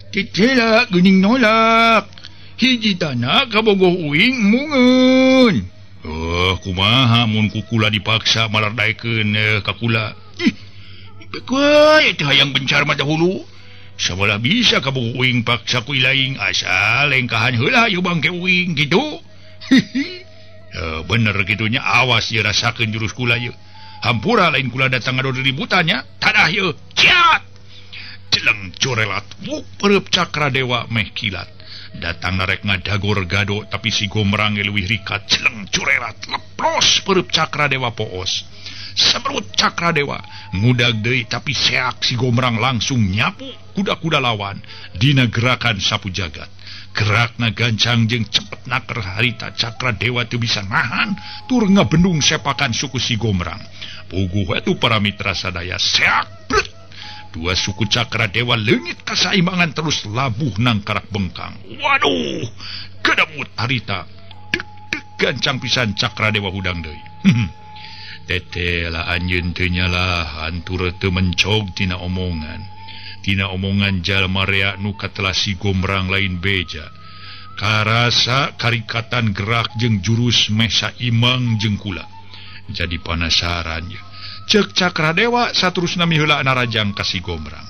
titela geuning nolak hiji tanah kabogoh uing mungeun kumaha mun kukula dipaksa malar daekeun ka kula kuy teh hayang bencar mah dahulu sabalah bisa kabogoh uing paksa ku ilaing asal lengkahan heula ieu bangke uing kitu bener kitunya awas ye rasakeun jurus kula ye hampura lain kula datang ngado ributannya tadah ye ciat celeng corelat pereup Cakra Dewa meh kilat datang narek ngadagor gado tapi si Gombrang leuwih rikat celeng corelat leplos pereup Cakra Dewa poos sabrut Cakra Dewa ngudag deui tapi seak si Gombrang langsung nyapu kuda-kuda lawan dina gerakan sapu jagat gerakna gancang jeung cepetna keur harita Cakra Dewa teu bisa nahan tur ngabendung sepakan suku si Gombrang puguh atuh para mitra sadaya seak blet dua suku Cakra Dewa leungit kasaimbangan terus labuh nang karak bengkang waduh kedamut harita dek gancang pisan Cakra Dewa hudang deui tete lah anjeun teu nyalahan tur teu mencog tina omongan jalma rea nu katelah si Gombrang lain beja karasa karikatan gerak jeung jurus meh saimbang jeung kula jadi penasaran ya cek Cakra Dewa saterusna miheula narajang ka si Gombrang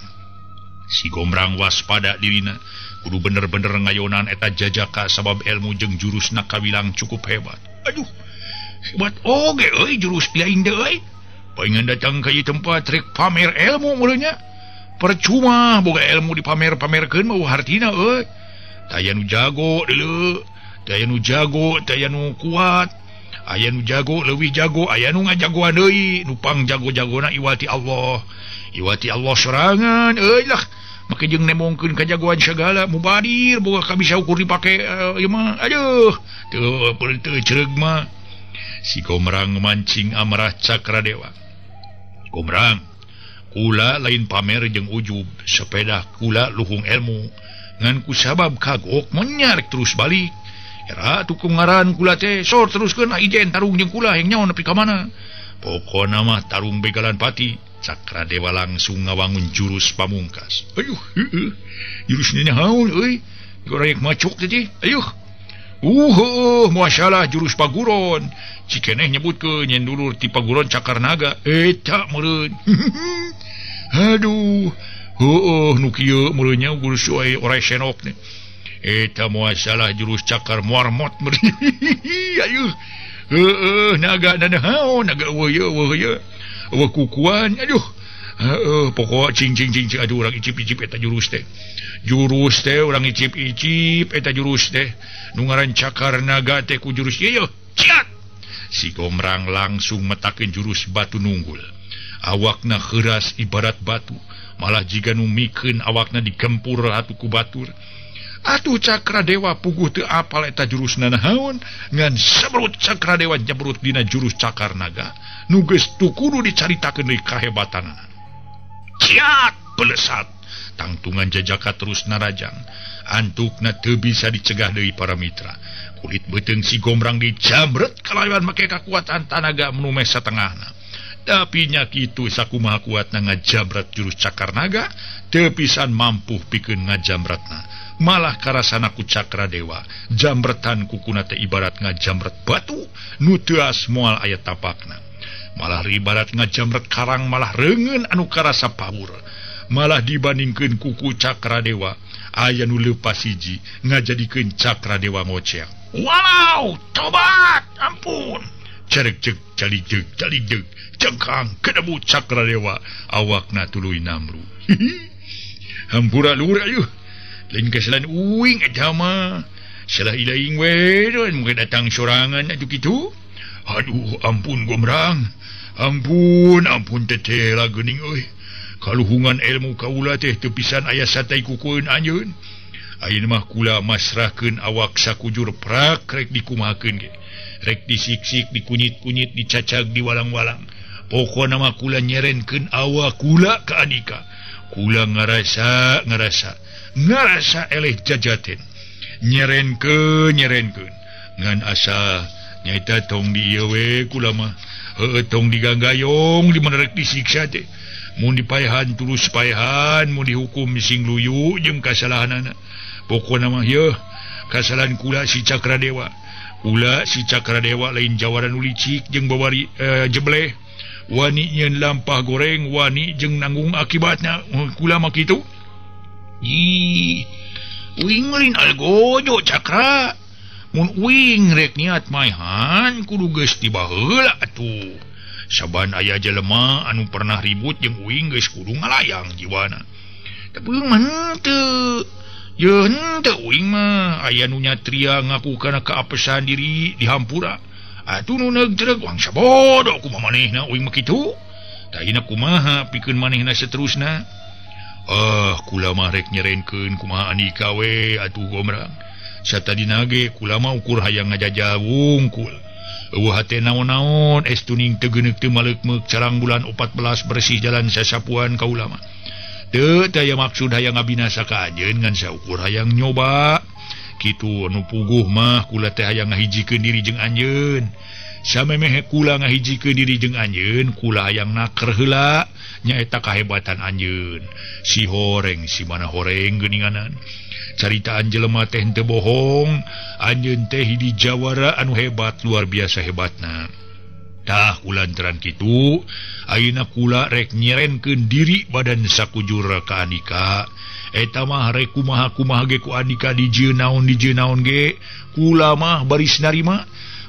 waspada dirina kudu bener-bener ngayonan eta jajaka sabab ilmu jeung jurusna kawilang cukup hebat aduh hebat oge euy jurus lain deui paingan datang ka ieu tempat rek pamer ilmu mulanya percuma boga ilmu dipamer-pamerkeun mah hartina euy taya nu jago deuleu taya nu jago taya nu kuat aya nu jago leuwih jago aya nu ngajagoan deui nu pang jago-jagona iwati Allah sorangan euy lah make jeung nemongkeun kajagoan sagala mubadir boga kabisa ukur dipake ieu mah aduh teu ceureuh mah si Gombrang mancing amarah Cakra Dewa Gombrang kula lain pamer jeung ujub sepeda kula luhung ilmu nganku sabab kagok menyarek terus balik era tukung ngaran kula teh sor teruskeun ijen tarung jeung kula yang nyaon nepi ka mana pokona mah tarung begalan pati Cakradewa langsung ngawangun jurus pamungkas. Ayuh, jurusnya nyahaun euy gorek macuk teh ayuh masalah jurus paguron cikeneh nyebutkeun nyen dulur ti paguron Cakarnaga eta meureun aduh nu kieu meureunnya jurus orai senok nih eta masalah jurus cakar muarmot meureun ayuh naga nanahaun naga weuh kukuan aduh pokok cing aduh urang icip-icip eta jurus teh urang icip-icip eta jurus teh nu ngaran Cakarnaga teh ku jurus ieu ciat si Gombrang langsung metakeun jurus batu nunggul awakna heuras ibarat batu malah jiga nu mikeun awakna digempur atuh ku batur atuh Cakradewa puguh teu apal eta jurusna nahaun ngan sabrut Cakradewa nyebrut dina jurus Cakarnaga nu geus tu kudu dicaritakeun deui kahebatanna ciat pelesat tangtungan jajaka terus narajang antukna teu bisa dicegah deui para mitra kulit beuteung si Gombrang dicabret kalawan make kakuatan tanaga menumes satengahna tapi nya kitu sakumaha kuatna ngajabret jurus Cakarnaga teu pisan mampu pikeun ngajamretna malah karasana ku Cakradewa jambretan kukuna teh ibarat ngajamret batu nu teu as moal aya tapakna malah ibarat ngajamret karang malah reungeun anu karasa pawur malah dibandingkeun kuku Cakradewa aya nu leupas hiji ngajadikeun Cakradewa ngoceh walau tobat ampun cerek cek calijeg cengkang kedebu Cakradewa awakna tuluy namru hampura lur ayuh lain keselan uing eta mah salah ilaing we mun datang sorangan atuh kitu aduh ampun Gombrang ampun teteh geuning euy kaluhungan ilmu kaula teh teu pisan aya satai kukueun anjeun ayeuna mah kula masrahkeun awak sakujur prak rek dikumahakeun ge rek disiksik dikunyit-kunyit dicacag diwalang-walang pokona mah kula nyerenkeun awak kula ka Andika kula ngarasa eleh jajaten nyerenkeun ngan asa nyaita tong dieu we kula mah tong diganggayong di mana rek disiksa teh mun dipaehan tulus paehan mun dihukum sing luyu jeung kasalahanana pokona mah yeuh kasalahan kula si Cakradewa lain jawaran nu licik jeung bawari jebleh wani nyeun lampah goreng wani jeung nanggung akibatna kula mah kitu uing lain algojo Cakra mun uing rek niat maehan kudu geus tiba heula atuh saban aya jelema anu pernah ribut jeung uing geus kudu ngalayang jiwana tapi mah teu ye henteu uing mah aya nu nyatria ngaku kana kaapesan diri di hampura atuh nu neug-neug wang sabodo kumaha manehna uing mah kitu tayina kumaha pikeun manehna saterusna kula mah rek nyerenkeun kumaha Andika we atuh Gombrang satadina ge kula mah ukur hayang ngajajah wungkul eueuh hate naon-naon estuning teu geuneuk teu maleukmeuk carang bulan 14 bersih jalan sasapuan kaula mah teu aya maksud hayang ngabinasa ka anjeun ngan saukur hayang nyoba kitu anu puguh mah kula teh hayang ngahijikeun diri jeung anjeun samemeh kula ngahijikeun diri jeung anjeun kula hayang naker heula nyaeta kahebatan anjeun si horeng si mana horeng geuninganan caritaan jelema teh teu bohong anjeun teh hiji jawara anu hebat luar biasa hebatna tah kulantaran kitu ayeuna kula rek nyerenkeun diri badan sakujur ka Andika eta mah rek kumaha ge ku Andika di jieun naon ge kula mah baris narima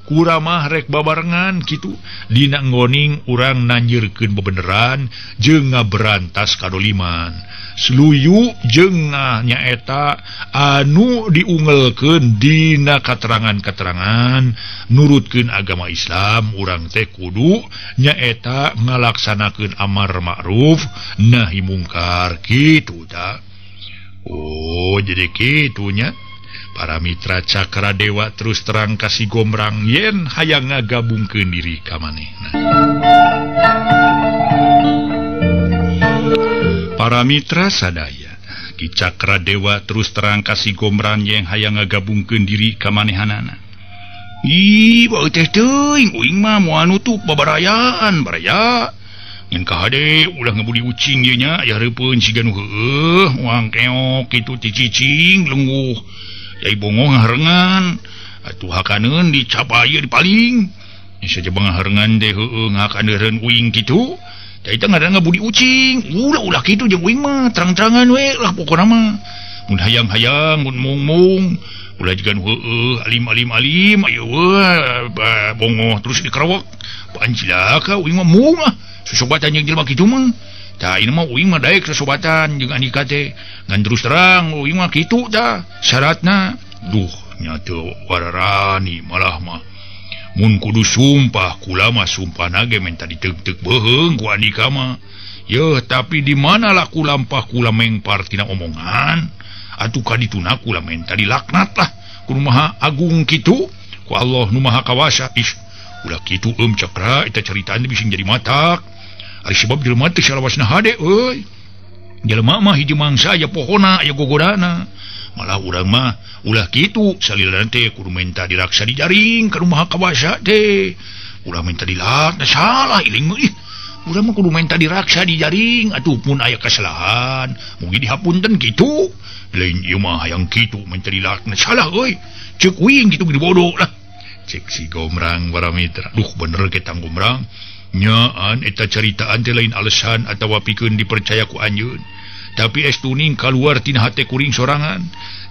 kura mah rek babarengan kitu dina ngoning urang nanjeurkeun bebeneran jeung ngaberantas kadoliman sluyu jeung nyaeta anu diungelkeun dina katerangan-katerangan nurutkeun agama Islam urang teh kudu nyaeta ngalaksanakeun amar ma'ruf nahi mungkar kitu ta jadi kitunya para mitra Cakradewa terus terang kasih Gombrang yen hayang ngagabungkeun diri ka manehna. Para mitra sadaya Ki Cakra Dewa terus terang kasih Gombrang yang hayang ngagabungkeun diri ka manehanana. Ih, bae teh teuing uing mah moal nutup babarayaan baraya. Ngan kahade ulah ngebudi ucing ieu nya aya reupeun siga nu heueuh moang keok kitu ti cicing lengguh. Yai bongo ngaharengan. Atuh hakaneun dicapa ieu dipaling. Nya saja bangaharengan teh heueuh ngakaneureun uing kitu. Da eta ngaranna ngebudi ucing. Ulah kitu jeung uing mah terang-terangan we lah pokona mah. Mun hayang-hayang mun mung-mung ulah jigan heueuh alim-alim ayo bongo terus dikerawak. Pancilaka uing mah mung ah. Sesobatan yang jelma kitu mah. Tah ieu mah uing mah daek sesobatan jeung andika teh. Ngan terus terang uing mah kitu tah syaratna. Duh, nya teu wararani malah mah. Mun kudu sumpah kula mah sumpahna ge menta diteug-teug beuheung ku andika mah. Yeuh, tapi di mana lah kulampah kula mengpar tina omongan. Atuh kadituna kula menta dilaknat lah. Ku Maha Agung kitu. Ku Allah nu Maha Kawasa. Ulah kitu Cakra eta caritaan bising jadi matak. Ari sebab jelema teh salawasna hade euy. Jelema mah hiji mangsa aya pohona aya gogodana. Malah urang mah ulah kitu salilana teh kudu menta diraksa di jaring ka Maha Kawasa teh. Ulah menta dilakna salah iling mah ih. Urang mah kudu menta diraksa di jaring atuh pun aya kasalahan mugi dihapunten kitu. Lain ieu mah hayang kitu menta dilakna salah euy. Ceuk uing kitu gede bodoh lah. Cek si Gombrang para mitra. Duh bener ketang Gombrang. Nyaan eta caritaan teh lain alasan atawa pikeun dipercaya ku anjeun. Tapi estuning kaluar tina hate kuring sorangan.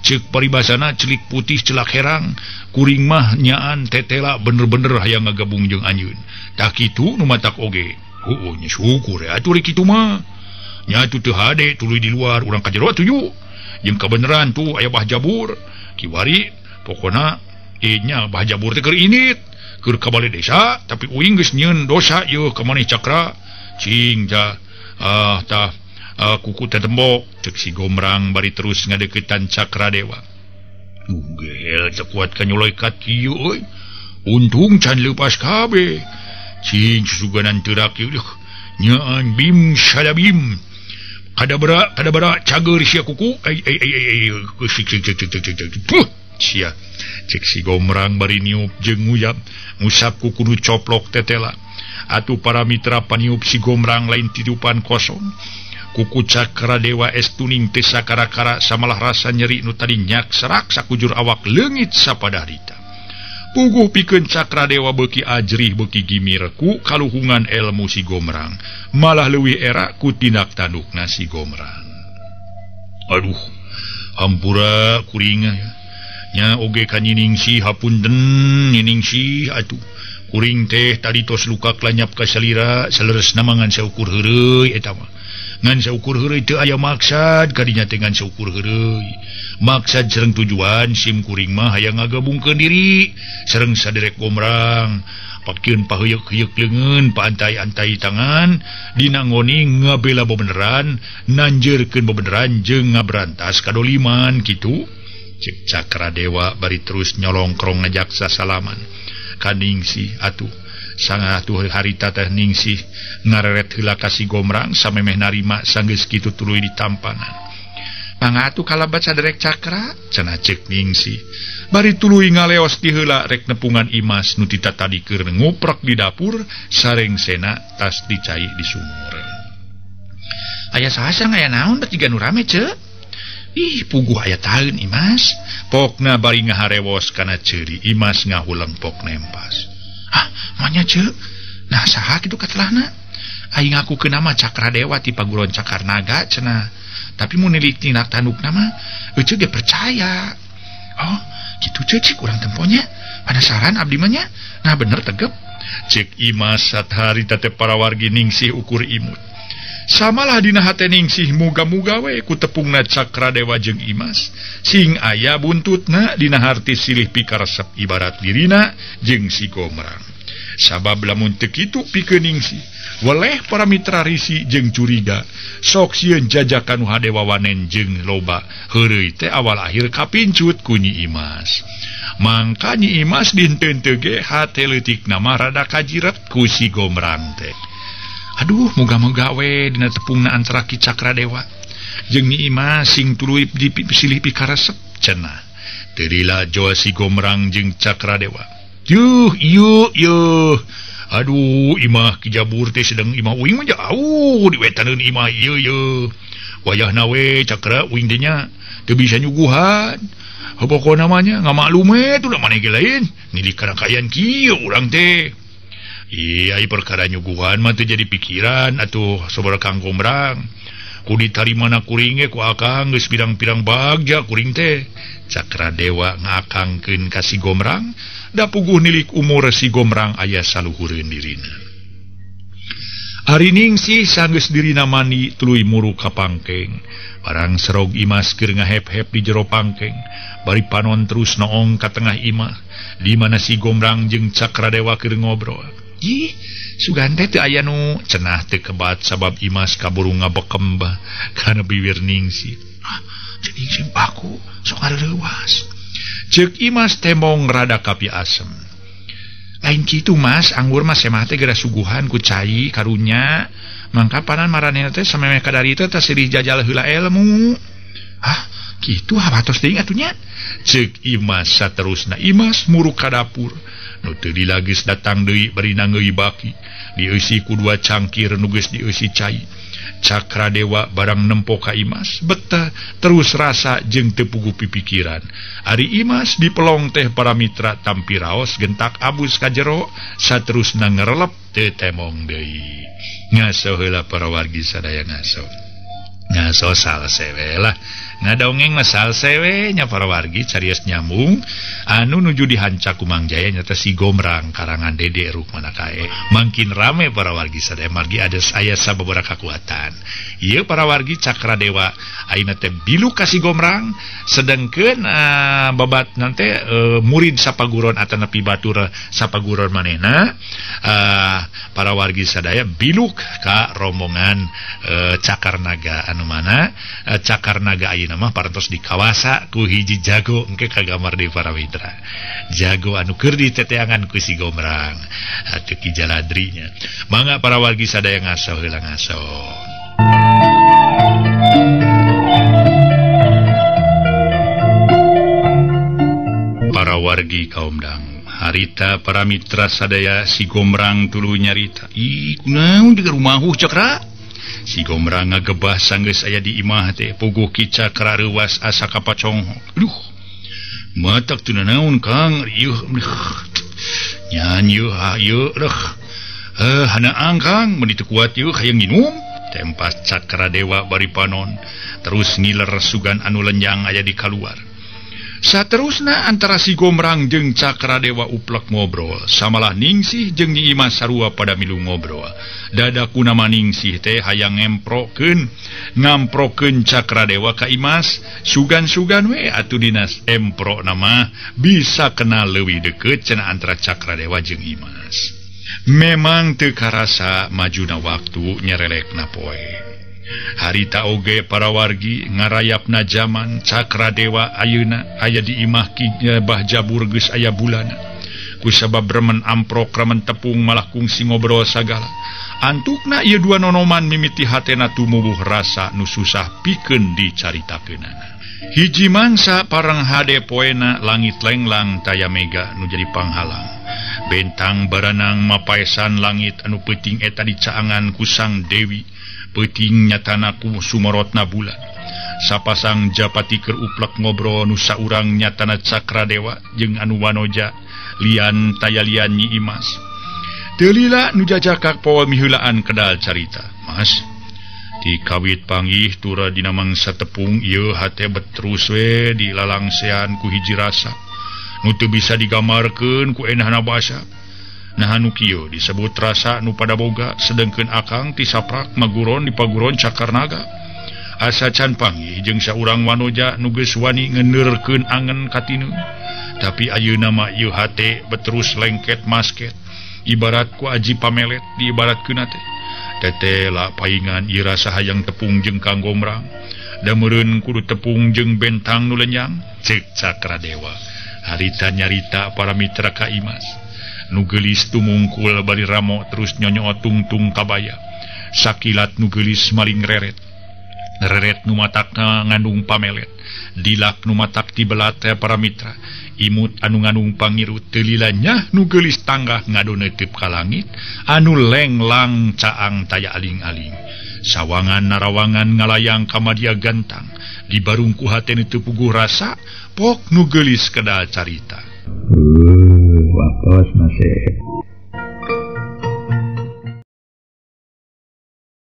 Ceuk paribasana celik putih celak herang. Kuring mah nyaan tetela bener-bener hayang ngagabung jeung anjeun. Tah kitu nu matak oge. Heueuh nya syukur atuh kitu mah. Nya atuh teu hade tuluy di luar urang ka jero atuh yu. Jeung kabeneran tuh aya bah jabur. Kiwari pokona nya bah jabur teh keur init. Keur ka balai desa tapi uing geus nyieun dosa yeuh ka maneh Cakra cing ja tah kuku teh tembok ceuk si Gombrang bari terus ngadeuketan Cakra Dewa. Gel teu kuat ka nyoloi kat kieu euy. Untung can leupas kabeh. Cing susuganan teurak yeuh nyaan bim sadabim. Kadabara cager sia kuku sia cek si Gombrang bari niup jeung nguyap ngusap ku kudu coplok tetela. Atuh para mitra paniup si Gombrang lain tidupan kosong. Kuku Cakra Dewa estuning teh sakara-kara samalah rasa nyeri nu tadi nyak serak sakujur awak leungit sapadarita. Puguh pikeun Cakra Dewa beuki ajrih beuki gimir ku kaluhungan ilmu si Gombrang. Malah leuwih era ku tindak tandukna si Gombrang. Aduh, hampura kuringa ya. Nya oge ka Nyiningsih hapunten Nyiningsih atuh. Kuring teh tadi tos luka klanyap ka salira saleresna mangan saukur heureuy eta mah. Ngan saukur heureuy teu aya maksad kadinya teh ngan saukur heureuy. Maksad sareng tujuan sim kuring mah hayang ngagabungkeun diri sareng saderek Gombrang. Pakeun paheuyek-heuyek leungeun paantai-antai tangan dina ngoni ngabela bebeneran nanjeurkeun bebeneran jeung ngabrantas kadoliman kitu. Cek Cakra Dewa bari terus nyolongkrong ngajak sasalaman ka Ningsih atuh sangat atuh harita teh Ningsih ngareret heula ka si Gombrang samemeh narima sanggeus kitu tuluy ditampangan. Mangga atuh kalabat saderek Cakra cenah cek Ningsih bari tuluy ngaleos ti heula rek nepungan Imas nu ditatadikeun nguprek di dapur sareng sena tas dicai di sumur. Aya saha aya naon bet jiga nu rame ceuk? Ih puguh aya taeun Imas. Pokna bari ngaharewos kana ceuri Imas ngahulang pok nempas. Hah, manya ceuk? Nah saha kitu katelahna? Aing ngakukeun nama Cakra Dewa ti paguron Cakarnaga cenah. Tapi mun nilik tindak tandukna mah euceuk ge percaya. Oh, kitu ceuk urang temponya. Penasaran abdi mah nya. Nah bener tegep. Cek Imas satarita teh parawargi Ningsih ukur imut. Samalah dina hate Ningsih muga-muga we ku tepungna Cakra Dewa jeung Imas sing aya buntutna dina harti silih pikaresep ibarat dirina jeung si Gombrang. Sabab lamun teu kitu pikeun Ningsih weleh para mitra risi jeung curiga sok sieun jajakan hade wawanen jeung loba heureuy teh awal akhir kapincut ku Nyi Imas. Mangka Nyi Imas dinten teu ge hate leutikna mah rada kajiret ku si Gombrang teh. Aduh, moga-moga we dina tepungna antara Ki Cakra Dewa. jeung Nyi Imas sing tuluy dipisilih pikarasep cenah. Terila Jawa si Gombrang jeung Cakradewa. Yuh. Aduh, Imah Kijabur teh sedang Imah uing mah jauh di wetaneun Imah ieu. Wayahna we Cakra uing teh nya teu bisa nyuguhan. Pokona namanya ngamaklume tuh da maneh ge lain. Nili karakayan kieu urang teh. Iya, perkara nyuguhan mah teu jadi pikiran atuh sabaraha Kang Gombrang. Ku ditarimana kuring ge ku akang geus pirang-pirang bagja kuring teh. Cakradewa ngakangkeun ka si Gombrang, da puguh nilik umur si Gombrang aya saluhureun dirina. Ari Ningsih sanggeus dirina mandi tuluy muru ka pangkeng. Barang serog Imas keur ngahep-hep di jero pangkeng, bari panon terus noong ka tengah Imah, di mana si Gombrang jeung Cakradewa keur ngobrol. Ih, sugan teh teu aya nu cenah teu kebat sabab Imas kaburu ngabekem kana bibir Ningsih. Jadi Ningsih baku sok ngareuwas. Ceuk Imas temong rada kapi asem. Lain kitu Mas, anggur Mas emah teh geura suguhan ku cai karunya. Mangka panan maranehna teh samemeh kadari teh tasirih jajal heula ilmu. Kitu habatos teuing atuh nya. Ceuk Imas saterusna Imas muru ka dapur. Nu teu dilageus datang deui bari nangeui baki. Dieusi ku dua cangkir nu geus dieusi cai. Cakradewa barang nempo ka Imas betah terus rasa jeung teu puguh pipikiran. Ari Imas dipelong teh para mitra tampi raos gentak abus ka jero saterusna ngarelep teu temong deui. Ngaso heula para wargi sadaya ngaso. Ngaso salse we lah. Ngadongeng mah salse we nya para wargi carios nyambung anu nuju dihancak ku Mang Jaya nyata si Gombrang karangan Dede Rukmana kae. Mangkin rame para wargi sadaya margi ades aya sababaraha kakuatan. Ieu para wargi Cakradewa ayeuna teh bilu ka si Gombrang sedengkeun babat nanti murid sapaguron atanapi batur sapaguron manehna para wargi sadaya biluk ka rombongan Cakarnaga anu mana Cakarnaga ayeuna mah parantos dikawasa ku hiji jago engke kagambar di para mitra. Jago anu keur diteteangan ku si Gombrang atuh Ki Jaladrinya. Mangga para wargi sadaya ngaso heula ngaso. Para wargi kaum dangu, harita para mitra sadaya si Gombrang tuluy nyarita. Ih, kunaon di rumahuh Cakra? Si Gombrang ngagebah sanggeus aya di Imah teh puguh Ki Cakra reuwas asa kapacongho. Aduh. Matak teu naon Kang, rieuh. Nyanyi hayu reuh. Hanaang Kang, mun ditu kuat ieu hayang minum. Tempas Cakradewa bari panon terus ngiler sugan anu lenjang aya di kaluar. Saterusna antara si Gombrang jeung Cakradewa uplek ngobrol, samalah Ningsih jeung Nyi Imas sarua pada milu ngobrol. Dadaku nama Ningsih teh hayang ngamprokeun Cakradewa ka Imas, sugan-sugan we atuh dinas empro nama bisa kenal leuwih deukeut cenah antara Cakradewa jeung Imas. Memang teu karasa majuna waktu nyerelekna poe. Harita oge para wargi ngarayapna zaman Cakradewa ayeuna aya di Imah Ki Bahjabur geus aya bulana. Kusabab remen amprok remen tepung malah kungsi ngobrol sagala. Antukna ieu dua nonoman mimiti hatena tumubuh rasa nu susah pikeun dicaritakeunana. Hiji mangsa parang hade poena langit lenglang taya mega nu jadi panghalang. Bentang baranang mapaesan langit anu peuting eta dicaangan ku Sang Dewi. Peuting nyatana ku sumarotna bulan. Sapasang japati keur uplek ngobrol nu saurang nyatana Cakradewa jeung anu wanoja lian tayalian Nyi Imas. Teu lila nu jajakak poe miheulaan kedal carita. Mas, ti kawit panggih tura dina mangsa tepung ieu hate beterus we dilalangsean ku hiji rasa nu teu bisa digamarkeun ku enahna basa. Nah anu kieu disebut rasa nu pada boga sedengkeun akang ti saprak maguron di paguron Cakarnaga. Asa can panggih jeung saurang wanoja nu geus wani ngeundeurkeun angen katinu. Tapi ayeuna mah ieu hate beterus lengket masket ibarat ku aji pamelet diibaratkeun teh. Tete la paingan ieu rasa hayang tepung jeung Kang Gombrang. Da meureun kudu tepung jeung bentang nu lenyang ceuk Cakradewa. Harita nyarita para mitra ka Imas. Nu geulis tumungkul bari ramo terus nyonyo tungtung kabaya. Sakilat nu geulis maling reret. Reret numatak ngandung pamelet, dilak numatak di belate para mitra, imut anu ngandung pangiru telilanya nu geulis tangga ngado neuteup ka langit, anu lenglang caang taya aling-aling. Sawangan narawangan ngalayang kamadia gantang, di barungku hatene teu puguh rasa, pok nu geulis kedah carita. Waktos nasib.